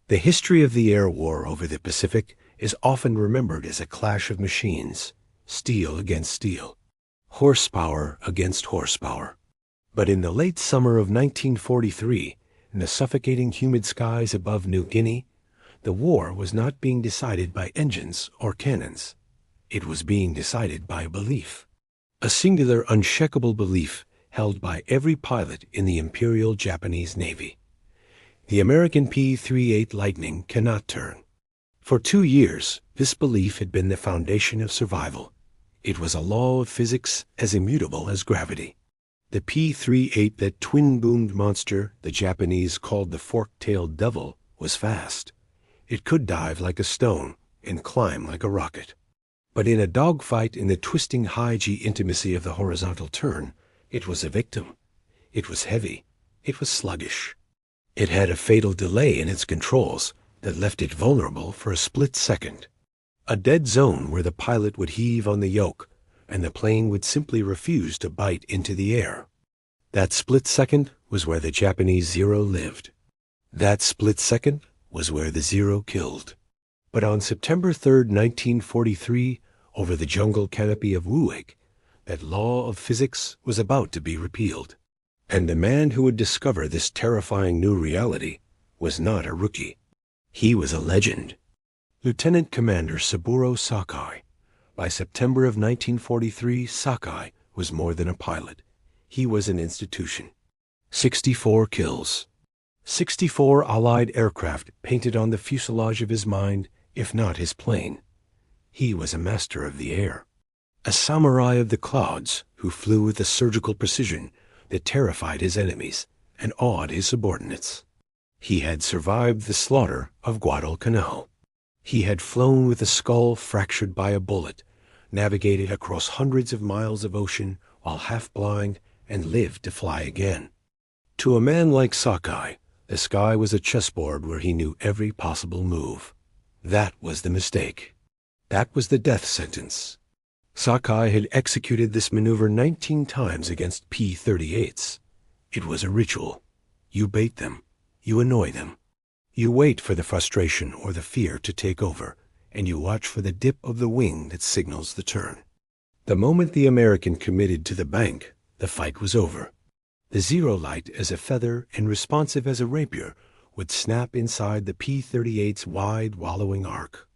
The history of the air war over the Pacific is often remembered as a clash of machines, steel against steel, horsepower against horsepower. But in the late summer of 1943, in the suffocating humid skies above New Guinea, the war was not being decided by engines or cannons. It was being decided by belief. A singular, unshakable belief held by every pilot in the Imperial Japanese Navy. The American P-38 Lightning cannot turn. For 2 years, this belief had been the foundation of survival. It was a law of physics as immutable as gravity. The P-38, that twin-boomed monster the Japanese called the fork-tailed devil, was fast. It could dive like a stone and climb like a rocket. But in a dogfight in the twisting high-G intimacy of the horizontal turn, it was a victim. It was heavy. It was sluggish. It had a fatal delay in its controls that left it vulnerable for a split second. A dead zone where the pilot would heave on the yoke and the plane would simply refuse to bite into the air. That split second was where the Japanese Zero lived. That split second was where the Zero killed. But on September 3, 1943, over the jungle canopy of Wuwake, that law of physics was about to be repealed. And the man who would discover this terrifying new reality was not a rookie. He was a legend. Lieutenant Commander Saburo Sakai. By September of 1943, Sakai was more than a pilot. He was an institution. 64 kills. 64 Allied aircraft painted on the fuselage of his mind, if not his plane. He was a master of the air. A samurai of the clouds who flew with a surgical precision that terrified his enemies and awed his subordinates. He had survived the slaughter of Guadalcanal. He had flown with a skull fractured by a bullet, navigated across hundreds of miles of ocean while half blind, and lived to fly again. To a man like Sakai, the sky was a chessboard where he knew every possible move. That was the mistake. That was the death sentence. Sakai had executed this maneuver 19 times against P-38s. It was a ritual. You bait them. You annoy them. You wait for the frustration or the fear to take over, and you watch for the dip of the wing that signals the turn. The moment the American committed to the bank, the fight was over. The Zero light as a feather and responsive as a rapier would snap inside the P-38's wide, wallowing arc.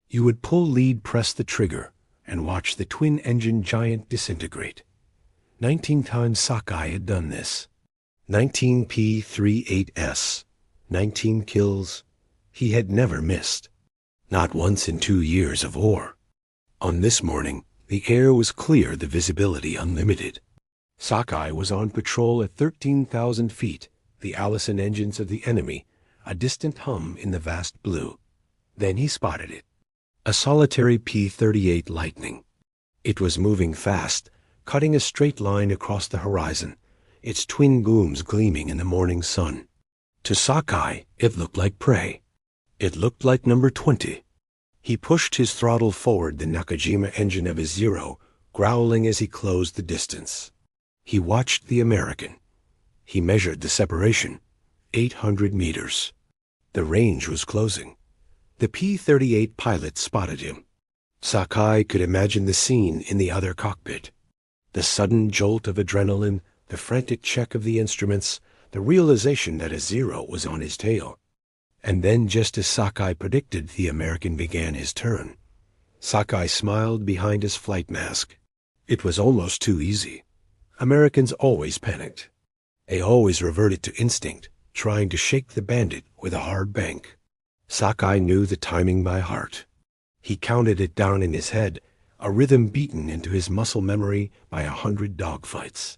You would pull lead, press the trigger, and watch the twin-engine giant disintegrate. 19 times Sakai had done this. 19 P-38s. 19 kills. He had never missed. Not once in 2 years of war. On this morning, the air was clear, the visibility unlimited. Sakai was on patrol at 13,000 feet, the Allison engines of the enemy, a distant hum in the vast blue. Then he spotted it. A solitary P-38 Lightning. It was moving fast, cutting a straight line across the horizon, its twin booms gleaming in the morning sun. To Sakai, it looked like prey. It looked like number 20. He pushed his throttle forward, the Nakajima engine of his Zero, growling as he closed the distance. He watched the American. He measured the separation, 800 meters. The range was closing. The P-38 pilot spotted him. Sakai could imagine the scene in the other cockpit. The sudden jolt of adrenaline, the frantic check of the instruments, the realization that a Zero was on his tail. And then, just as Sakai predicted, the American began his turn. Sakai smiled behind his flight mask. It was almost too easy. Americans always panicked. They always reverted to instinct, trying to shake the bandit with a hard bank. Sakai knew the timing by heart. He counted it down in his head, a rhythm beaten into his muscle memory by 100 dogfights.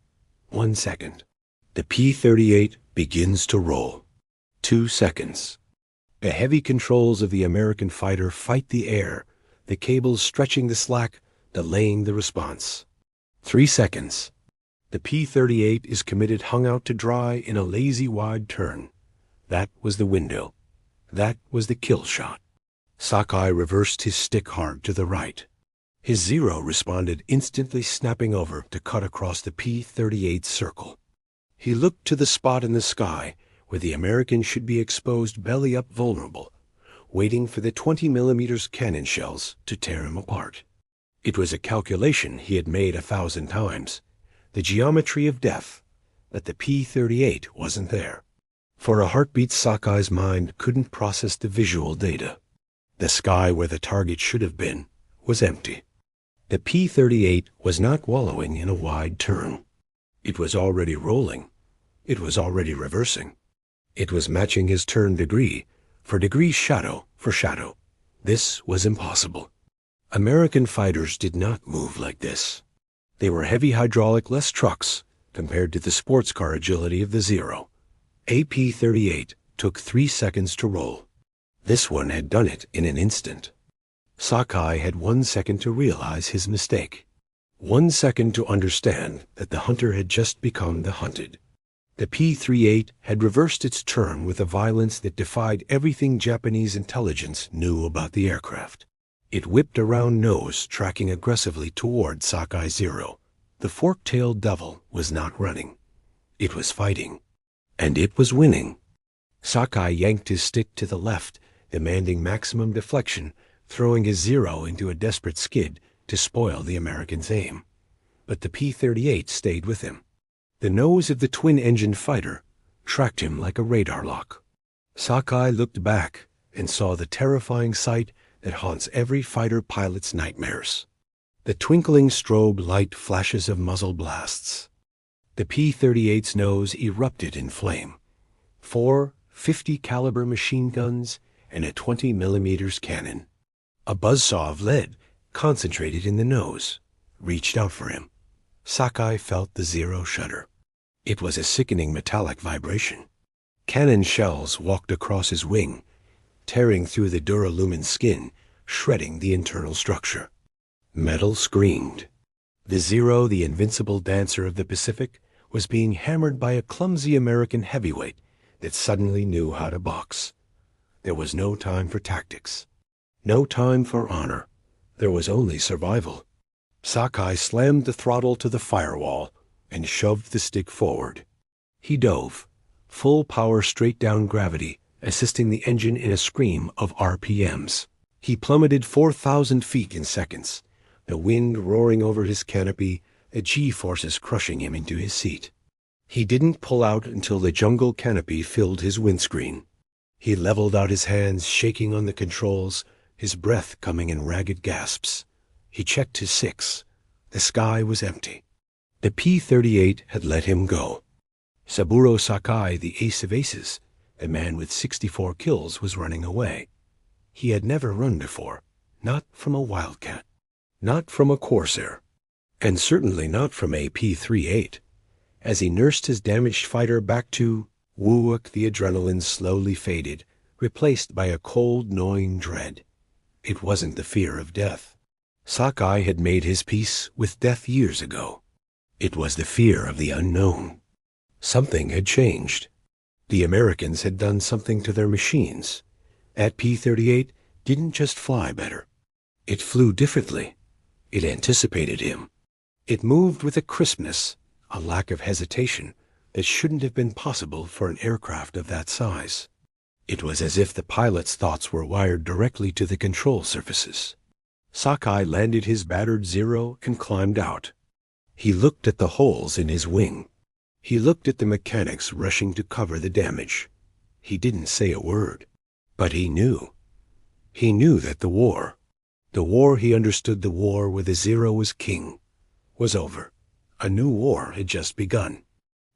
1 second. The P-38 begins to roll. 2 seconds. The heavy controls of the American fighter fight the air, the cables stretching the slack, delaying the response. 3 seconds. The P-38 is committed, hung out to dry in a lazy wide turn. That was the window. That was the kill shot. Sakai reversed his stick hard to the right. His Zero responded, instantly snapping over to cut across the P-38's circle. He looked to the spot in the sky where the Americans should be exposed belly-up vulnerable, waiting for the 20mm cannon shells to tear him apart. It was a calculation he had made 1,000 times, the geometry of death, but the P-38 wasn't there. For a heartbeat, Sakai's mind couldn't process the visual data. The sky where the target should have been was empty. The P-38 was not wallowing in a wide turn. It was already rolling. It was already reversing. It was matching his turn degree for degree, shadow for shadow. This was impossible. American fighters did not move like this. They were heavy hydraulic-less trucks compared to the sports car agility of the Zero. A P-38 took 3 seconds to roll. This one had done it in an instant. Sakai had 1 second to realize his mistake. 1 second to understand that the hunter had just become the hunted. The P-38 had reversed its turn with a violence that defied everything Japanese intelligence knew about the aircraft. It whipped around nose, tracking aggressively toward Sakai Zero. The fork-tailed devil was not running. It was fighting. And it was winning. Sakai yanked his stick to the left, demanding maximum deflection, throwing his Zero into a desperate skid to spoil the American's aim. But the P-38 stayed with him. The nose of the twin-engined fighter tracked him like a radar lock. Sakai looked back and saw the terrifying sight that haunts every fighter pilot's nightmares. The twinkling strobe light flashes of muzzle blasts. The P-38's nose erupted in flame. 4 50-caliber machine guns and a 20mm cannon. A buzzsaw of lead, concentrated in the nose, reached out for him. Sakai felt the Zero shudder. It was a sickening metallic vibration. Cannon shells walked across his wing, tearing through the duralumin skin, shredding the internal structure. Metal screamed. The Zero, the invincible dancer of the Pacific, was being hammered by a clumsy American heavyweight that suddenly knew how to box. There was no time for tactics. No time for honor. There was only survival. Sakai slammed the throttle to the firewall and shoved the stick forward. He dove, full power straight down gravity, assisting the engine in a scream of RPMs. He plummeted 4,000 feet in seconds, the wind roaring over his canopy, the G-forces crushing him into his seat. He didn't pull out until the jungle canopy filled his windscreen. He leveled out his hands, shaking on the controls, his breath coming in ragged gasps. He checked his 6. The sky was empty. The P-38 had let him go. Saburo Sakai, the ace of aces, the man with 64 kills, was running away. He had never run before, not from a wildcat, not from a corsair, and certainly not from a P-38. As he nursed his damaged fighter back to Woowook, the adrenaline slowly faded, replaced by a cold, gnawing dread. It wasn't the fear of death. Sakai had made his peace with death years ago. It was the fear of the unknown. Something had changed. The Americans had done something to their machines. That P-38 didn't just fly better. It flew differently. It anticipated him. It moved with a crispness, a lack of hesitation that shouldn't have been possible for an aircraft of that size. It was as if the pilot's thoughts were wired directly to the control surfaces. Sakai landed his battered Zero and climbed out. He looked at the holes in his wing. He looked at the mechanics rushing to cover the damage. He didn't say a word. But he knew. He knew that the war he understood, the war where the Zero was king, was over. A new war had just begun.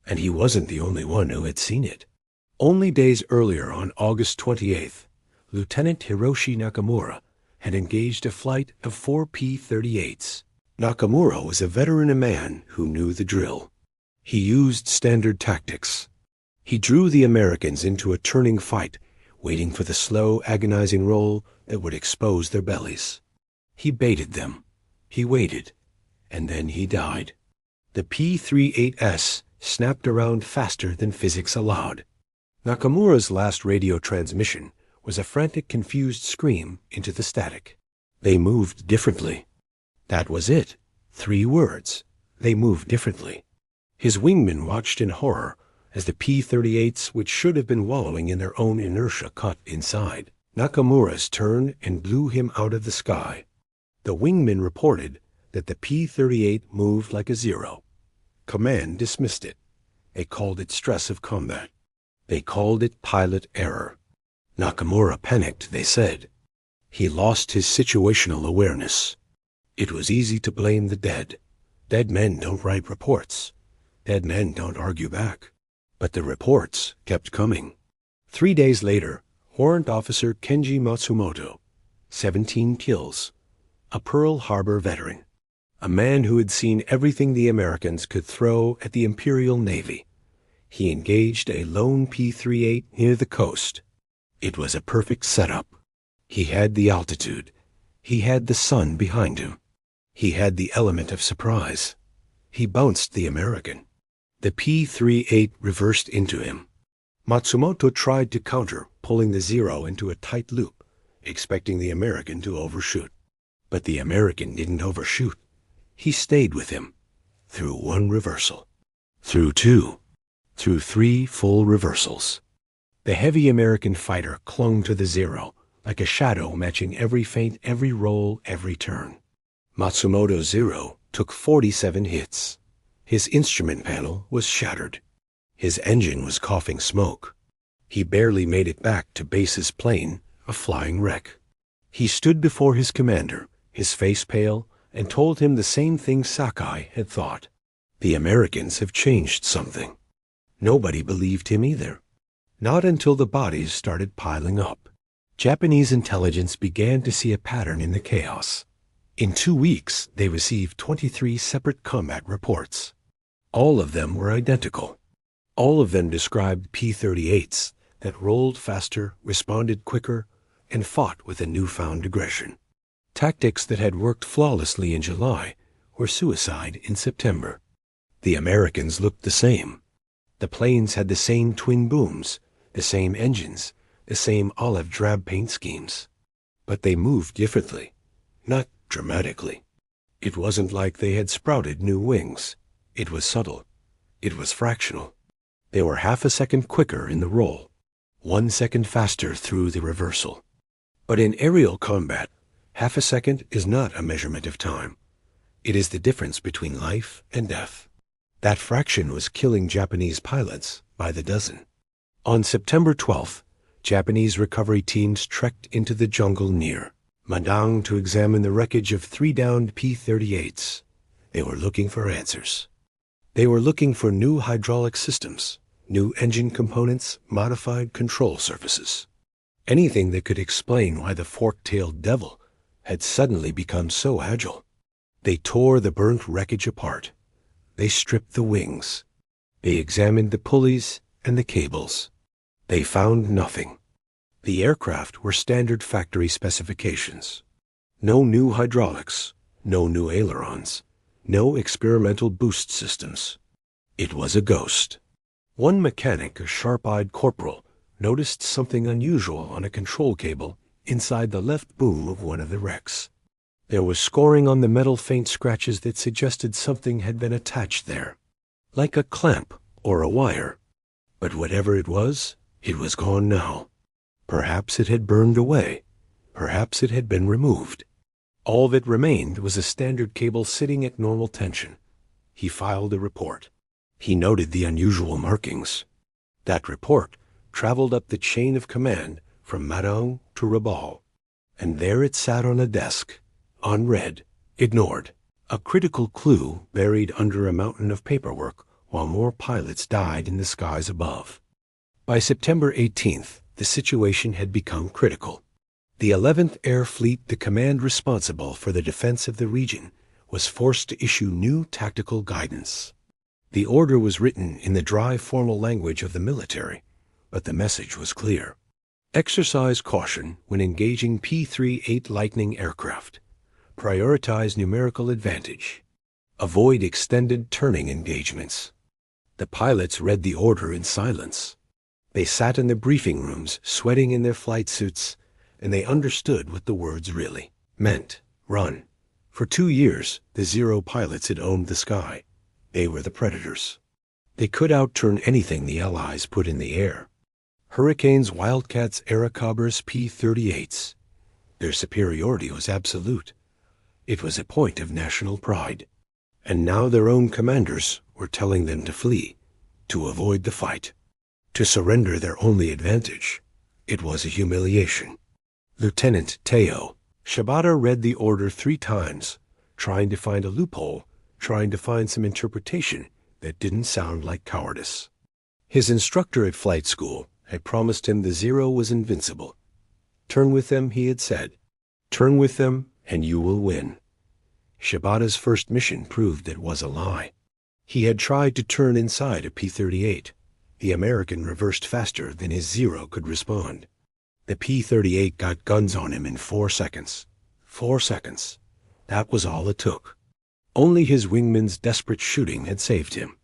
And he wasn't the only one who had seen it. Only days earlier, on August 28th, Lieutenant Hiroshi Nakamura had engaged a flight of 4 P-38s. Nakamura was a veteran man who knew the drill. He used standard tactics. He drew the Americans into a turning fight, waiting for the slow, agonizing roll that would expose their bellies. He baited them. He waited. And then he died. The P-38S snapped around faster than physics allowed. Nakamura's last radio transmission was a frantic, confused scream into the static. They moved differently. That was it. 3 words. They moved differently. His wingmen watched in horror as the P-38s, which should have been wallowing in their own inertia, caught inside. Nakamura's turn and blew him out of the sky. The wingman reported that the P-38 moved like a zero. Command dismissed it. They called it stress of combat. They called it pilot error. Nakamura panicked, they said. He lost his situational awareness. It was easy to blame the dead. Dead men don't write reports. Dead men don't argue back. But the reports kept coming. 3 days later, Warrant Officer Kenji Matsumoto, 17 kills, a Pearl Harbor veteran, a man who had seen everything the Americans could throw at the Imperial Navy. He engaged a lone P-38 near the coast. It was a perfect setup. He had the altitude. He had the sun behind him. He had the element of surprise. He bounced the American. The P-38 reversed into him. Matsumoto tried to counter, pulling the Zero into a tight loop, expecting the American to overshoot. But the American didn't overshoot. He stayed with him. Through one reversal. Through two. Through 3 full reversals. The heavy American fighter clung to the Zero, like a shadow matching every feint, every roll, every turn. Matsumoto's Zero took 47 hits. His instrument panel was shattered. His engine was coughing smoke. He barely made it back to base's plane, a flying wreck. He stood before his commander, his face pale, and told him the same thing Sakai had thought. The Americans have changed something. Nobody believed him either. Not until the bodies started piling up. Japanese intelligence began to see a pattern in the chaos. In 2 weeks, they received 23 separate combat reports. All of them were identical. All of them described P-38s that rolled faster, responded quicker, and fought with a newfound aggression. Tactics that had worked flawlessly in July were suicide in September. The Americans looked the same. The planes had the same twin booms, the same engines, the same olive drab paint schemes. But they moved differently, not dramatically. It wasn't like they had sprouted new wings. It was subtle. It was fractional. They were half a second quicker in the roll, 1 second faster through the reversal. But in aerial combat, half a second is not a measurement of time. It is the difference between life and death. That fraction was killing Japanese pilots by the dozen. On September 12th, Japanese recovery teams trekked into the jungle near Madang to examine the wreckage of 3 downed P-38s. They were looking for answers. They were looking for new hydraulic systems, new engine components, modified control surfaces. Anything that could explain why the fork-tailed devil had suddenly become so agile. They tore the burnt wreckage apart. They stripped the wings. They examined the pulleys and the cables. They found nothing. The aircraft were standard factory specifications. No new hydraulics, no new ailerons, no experimental boost systems. It was a ghost. One mechanic, a sharp-eyed corporal, noticed something unusual on a control cable inside the left boom of one of the wrecks. There was scoring on the metal, faint scratches that suggested something had been attached there, like a clamp or a wire. But whatever it was gone now. Perhaps it had burned away. Perhaps it had been removed. All that remained was a standard cable sitting at normal tension. He filed a report. He noted the unusual markings. That report traveled up the chain of command from Madang to Rabaul, and there it sat on a desk, unread, ignored, a critical clue buried under a mountain of paperwork while more pilots died in the skies above. By September 18th, the situation had become critical. The 11th Air Fleet, the command responsible for the defense of the region, was forced to issue new tactical guidance. The order was written in the dry formal language of the military, but the message was clear. Exercise caution when engaging P-38 Lightning aircraft. Prioritize numerical advantage. Avoid extended turning engagements. The pilots read the order in silence. They sat in the briefing rooms, sweating in their flight suits, and they understood what the words really meant. Run. For 2 years, the Zero pilots had owned the sky. They were the predators. They could outturn anything the Allies put in the air. Hurricanes, Wildcats, Airacobras, P-38s. Their superiority was absolute. It was a point of national pride. And now their own commanders were telling them to flee, to avoid the fight, to surrender their only advantage. It was a humiliation. Lieutenant Teo Shibata read the order 3 times, trying to find a loophole, trying to find some interpretation that didn't sound like cowardice. His instructor at flight school had promised him the Zero was invincible. Turn with them, he had said. Turn with them, and you will win. Shibata's first mission proved it was a lie. He had tried to turn inside a P-38. The American reversed faster than his Zero could respond. The P-38 got guns on him in 4 seconds. 4 seconds. That was all it took. Only his wingman's desperate shooting had saved him.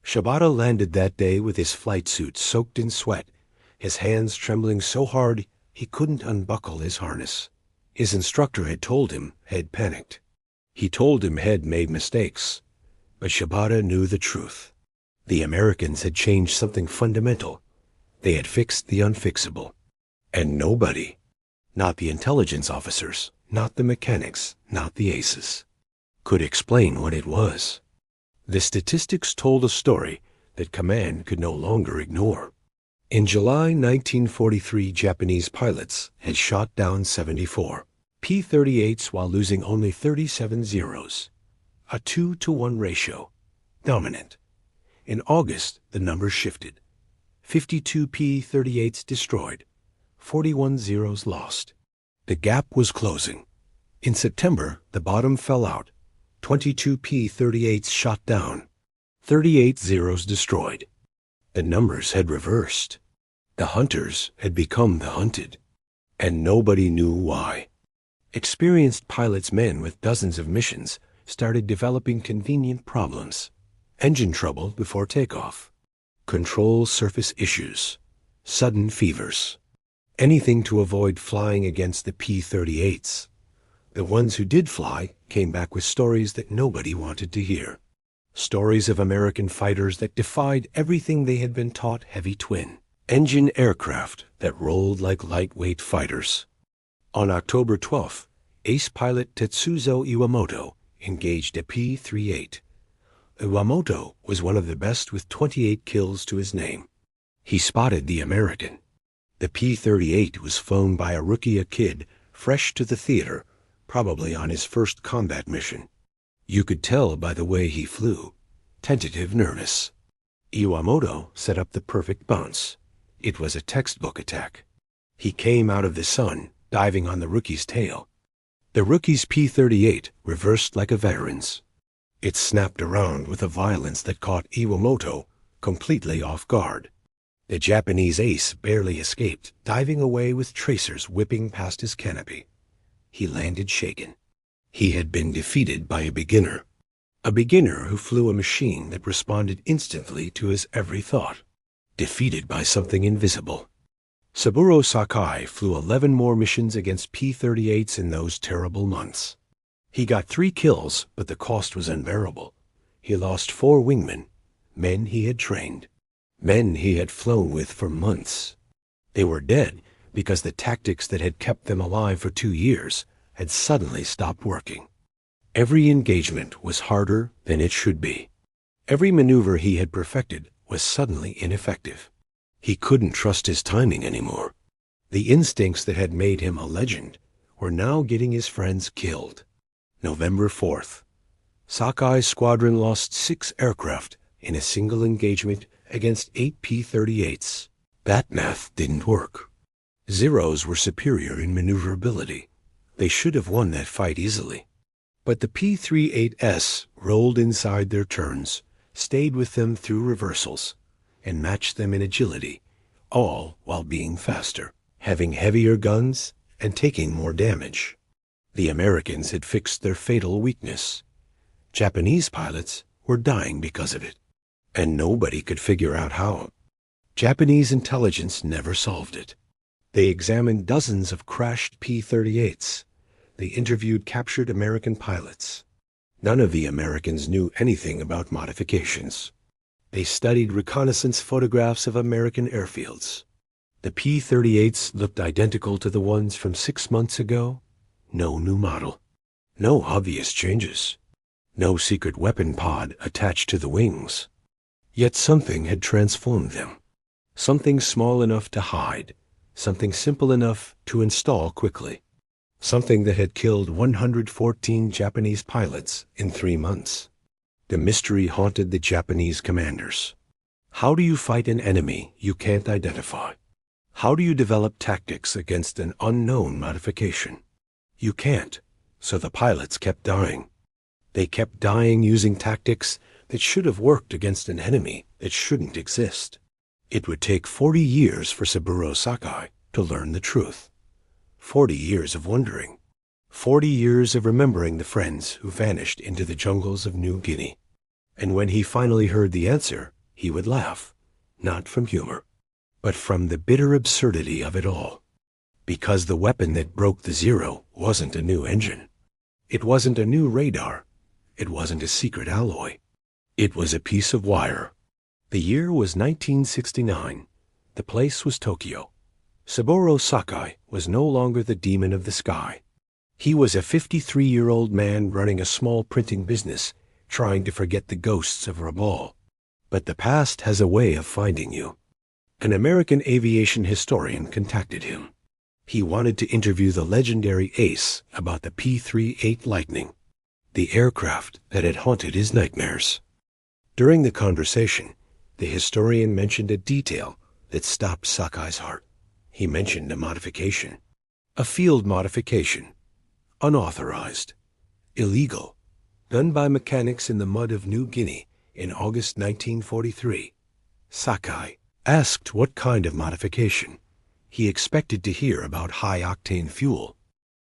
Shibata landed that day with his flight suit soaked in sweat, his hands trembling so hard he couldn't unbuckle his harness. His instructor had told him Head panicked. He told him Head made mistakes. But Shibata knew the truth. The Americans had changed something fundamental. They had fixed the unfixable. And nobody, not the intelligence officers, not the mechanics, not the aces, could explain what it was. The statistics told a story that command could no longer ignore. In July 1943, Japanese pilots had shot down 74 P-38s while losing only 37 Zeros, a 2-to-1 ratio, dominant. In August, the numbers shifted. 52 P-38s destroyed, 41 Zeros lost. The gap was closing. In September, the bottom fell out. 22 P-38s shot down, 38 Zeros destroyed. The numbers had reversed. The hunters had become the hunted, and nobody knew why. Experienced pilots, men with dozens of missions, started developing convenient problems. Engine trouble before takeoff, control surface issues, sudden fevers. Anything to avoid flying against the P-38s. The ones who did fly came back with stories that nobody wanted to hear. Stories of American fighters that defied everything they had been taught heavy twin engine aircraft that rolled like lightweight fighters. On October 12th, ace pilot Tetsuzo Iwamoto engaged a P-38. Iwamoto was one of the best with 28 kills to his name. He spotted the American. The P-38 was flown by a rookie, kid, fresh to the theater, probably on his first combat mission. You could tell by the way he flew. Tentative, nervous. Iwamoto set up the perfect bounce. It was a textbook attack. He came out of the sun, diving on the rookie's tail. The rookie's P-38 reversed like a veteran's. It snapped around with a violence that caught Iwamoto completely off guard. The Japanese ace barely escaped, diving away with tracers whipping past his canopy. He landed shaken. He had been defeated by a beginner who flew a machine that responded instantly to his every thought. Defeated by something invisible. Saburo Sakai flew 11 more missions against P-38s in those terrible months. He got 3 kills, but the cost was unbearable. He lost 4 wingmen, men he had trained, men he had flown with for months. They were dead because the tactics that had kept them alive for 2 years had suddenly stopped working. Every engagement was harder than it should be. Every maneuver he had perfected was suddenly ineffective. He couldn't trust his timing anymore. The instincts that had made him a legend were now getting his friends killed. November 4th. Sakai's squadron lost 6 aircraft in a single engagement against 8 P-38s. That math didn't work. Zeros were superior in maneuverability. They should have won that fight easily. But the P-38S rolled inside their turns, stayed with them through reversals, and matched them in agility, all while being faster, having heavier guns, and taking more damage. The Americans had fixed their fatal weakness. Japanese pilots were dying because of it, and nobody could figure out how. Japanese intelligence never solved it. They examined dozens of crashed P-38s. They interviewed captured American pilots. None of the Americans knew anything about modifications. They studied reconnaissance photographs of American airfields. The P-38s looked identical to the ones from 6 months ago. No new model. No obvious changes. No secret weapon pod attached to the wings. Yet something had transformed them. Something small enough to hide. Something simple enough to install quickly. Something that had killed 114 Japanese pilots in 3 months. The mystery haunted the Japanese commanders. How do you fight an enemy you can't identify? How do you develop tactics against an unknown modification? You can't, so the pilots kept dying. They kept dying using tactics that should have worked against an enemy that shouldn't exist. It would take 40 years for Saburo Sakai to learn the truth. 40 years of wondering. 40 years of remembering the friends who vanished into the jungles of New Guinea. And when he finally heard the answer, he would laugh, not from humor, but from the bitter absurdity of it all. Because the weapon that broke the zero wasn't a new engine. It wasn't a new radar. It wasn't a secret alloy. It was a piece of wire. The year was 1969. The place was Tokyo. Saburo Sakai was no longer the demon of the sky. He was a 53-year-old man running a small printing business, trying to forget the ghosts of Rabaul. But the past has a way of finding you. An American aviation historian contacted him. He wanted to interview the legendary ace about the P-38 Lightning, the aircraft that had haunted his nightmares. During the conversation, the historian mentioned a detail that stopped Sakai's heart. He mentioned a modification. A field modification. Unauthorized. Illegal. Done by mechanics in the mud of New Guinea in August 1943. Sakai asked what kind of modification. He expected to hear about high-octane fuel.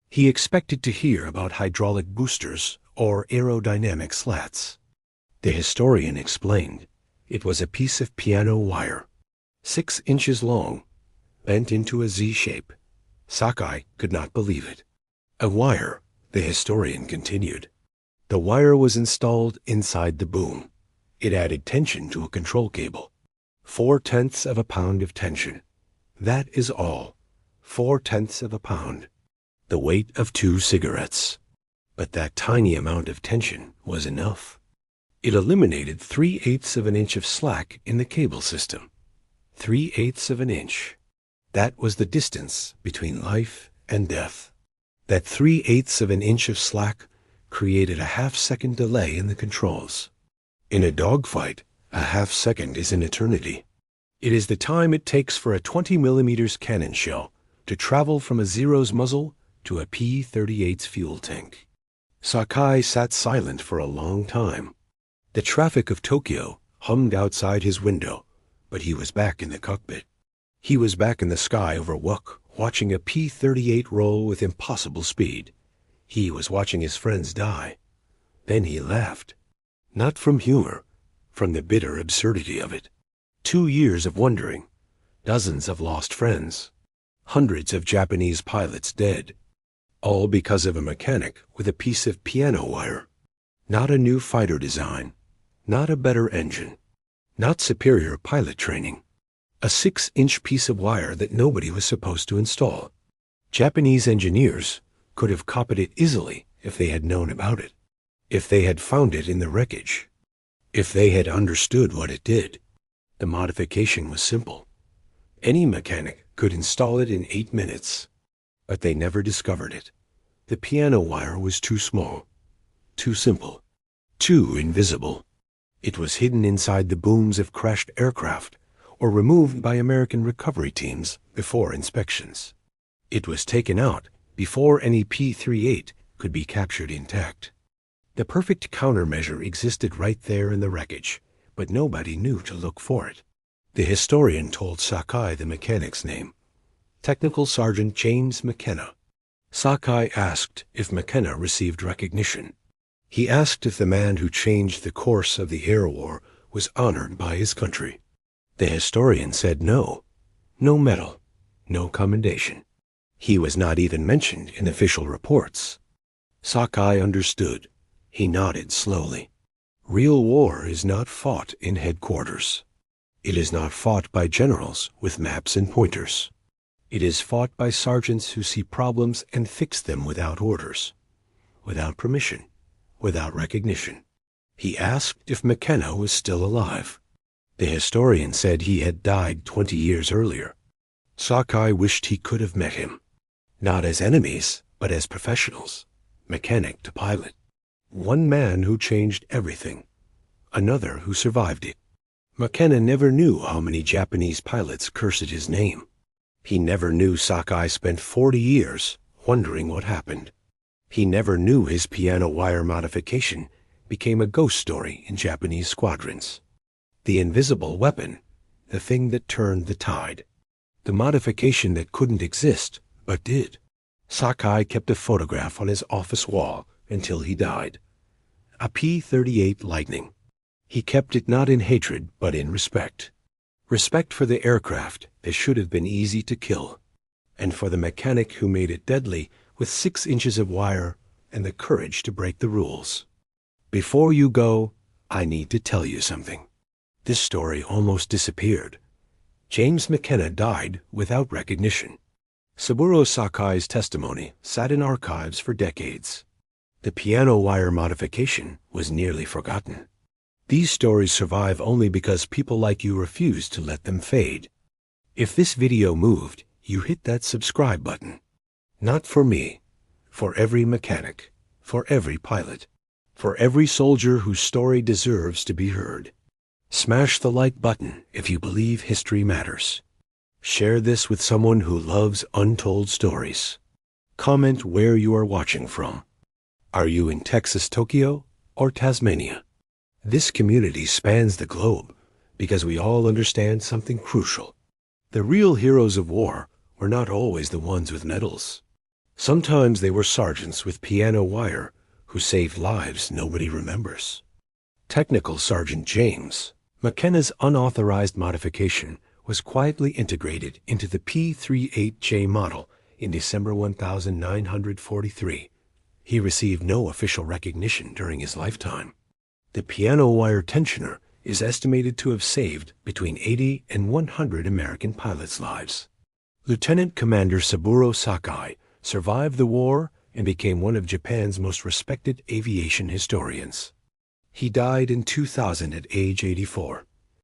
He expected to hear about hydraulic boosters or aerodynamic slats. The historian explained it was a piece of piano wire, 6 inches long, bent into a Z shape. Sakai could not believe it. A wire, the historian continued. The wire was installed inside the boom. It added tension to a control cable. 4/10 of a pound of tension. That is all. 4/10 of a pound. The weight of 2 cigarettes. But that tiny amount of tension was enough. It eliminated 3/8 of an inch of slack in the cable system. 3/8 of an inch. That was the distance between life and death. That 3/8 of an inch of slack created a half-second delay in the controls. In a dogfight, a half-second is an eternity. It is the time it takes for a 20mm cannon shell to travel from a Zero's muzzle to a P-38's fuel tank. Sakai sat silent for a long time. The traffic of Tokyo hummed outside his window, but he was back in the cockpit. He was back in the sky over Wuk, watching a P-38 roll with impossible speed. He was watching his friends die. Then he laughed. Not from humor, from the bitter absurdity of it. 2 years of wondering, dozens of lost friends, hundreds of Japanese pilots dead, all because of a mechanic with a piece of piano wire. Not a new fighter design, not a better engine, not superior pilot training. A 6-inch piece of wire that nobody was supposed to install. Japanese engineers could have copied it easily if they had known about it, if they had found it in the wreckage, if they had understood what it did. The modification was simple. Any mechanic could install it in 8 minutes, but they never discovered it. The piano wire was too small, too simple, too invisible. It was hidden inside the booms of crashed aircraft or removed by American recovery teams before inspections. It was taken out before any P-38 could be captured intact. The perfect countermeasure existed right there in the wreckage, but nobody knew to look for it. The historian told Sakai the mechanic's name, Technical Sergeant James McKenna. Sakai asked if McKenna received recognition. He asked if the man who changed the course of the air war was honored by his country. The historian said no. No medal, no commendation. He was not even mentioned in official reports. Sakai understood. He nodded slowly. Real war is not fought in headquarters. It is not fought by generals with maps and pointers. It is fought by sergeants who see problems and fix them without orders, without permission, without recognition. He asked if McKenna was still alive. The historian said he had died 20 years earlier. Sakai wished he could have met him, not as enemies, but as professionals, mechanic to pilot. One man who changed everything, another who survived it. McKenna never knew how many Japanese pilots cursed his name. He never knew Sakai spent 40 years wondering what happened. He never knew his piano wire modification became a ghost story in Japanese squadrons. The invisible weapon, the thing that turned the tide. The modification that couldn't exist, but did. Sakai kept a photograph on his office wall until he died. A P-38 Lightning. He kept it not in hatred, but in respect. Respect for the aircraft that should have been easy to kill, and for the mechanic who made it deadly with 6 inches of wire and the courage to break the rules. Before you go, I need to tell you something. This story almost disappeared. James McKenna died without recognition. Saburo Sakai's testimony sat in archives for decades. The piano wire modification was nearly forgotten. These stories survive only because people like you refuse to let them fade. If this video moved, you hit that subscribe button. Not for me, for every mechanic, for every pilot, for every soldier whose story deserves to be heard. Smash the like button if you believe history matters. Share this with someone who loves untold stories. Comment where you are watching from. Are you in Texas, Tokyo, or Tasmania? This community spans the globe because we all understand something crucial. The real heroes of war were not always the ones with medals. Sometimes they were sergeants with piano wire who saved lives nobody remembers. Technical Sergeant James, McKenna's unauthorized modification, was quietly integrated into the P-38J model in December 1943. He received no official recognition during his lifetime. The piano wire tensioner is estimated to have saved between 80 and 100 American pilots' lives. Lieutenant Commander Saburo Sakai survived the war and became one of Japan's most respected aviation historians. He died in 2000 at age 84.